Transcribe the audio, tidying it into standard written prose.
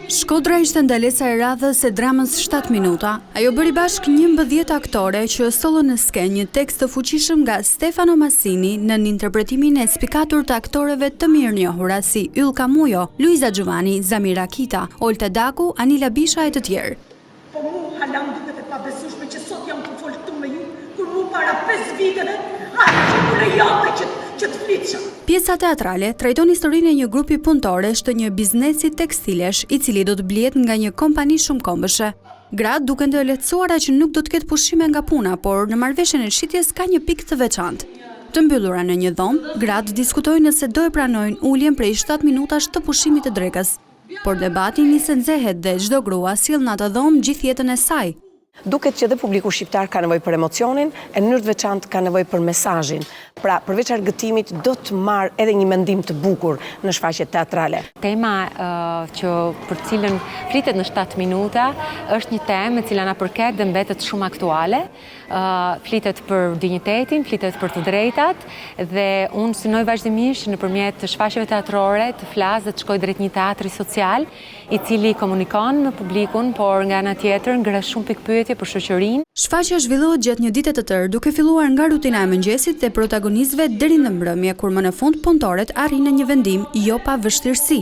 Shkodra ishte ndalesa e radhës e dramës 7 minuta. Ajo bëri bashkë 11 aktore që sollën në skenë një tekst të fuqishëm nga Stefano Massini në interpretimin e spikatur të aktorëve të mirënjohura si Ylka Mujo, Luiza Giovanni, Zamira Kita, Olta Daku, Anila Bisha e të tjerë. Po mu halandit dhe pabesueshme që sot jam të foltu me ju, kur mu para 5 viteve, që kule jate që të flitësha. Pjesa teatrale trajton historinë e një grupi punëtoresh të një biznesi tekstilesh i cili do të blihet nga një kompani shumë kombëshe. Gratë duken të lehtësuara që nuk do të ketë pushime nga puna, por në marrëveshjen e shitjes ka një pikë të veçantë. Të mbyllura në një dhomë, gratë diskutojnë nëse do e pranojnë uljen prej 7 minutash të pushimit të drekës. Por debati nisi nxehet dhe çdo grua sill në atë dhomë gjithë jetën e saj. Duket që dhe publiku shqiptar ka nevojë për emocionin, e në mënyrë të veçantë ka nevojë për mesazhin. Pra, përveç argëtimit do të marrë edhe një mendim të bukur në shfaqjet teatrale. Tema që për cilën flitet në 7 minuta është një temë e cila na përket dhe mbetet shumë aktuale. Flitet për dinjitetin, flitet për të drejtat dhe unë synoj vazhdimisht nëpërmjet shfaqjeve teatrore të flas dhe të shkoj drejt një teatri social i cili komunikon me publikun, por nga ana tjetër ngre shumë pikpyetje për shoqërinë. Shfaqja zhvillohet gjatë një dite të tërë, duke filluar nga rutina e mëngjesit dhe protagonistëve deri në mbrëmje, kur më në fund punëtorët arrinë në një vendim jo pa vështirësi.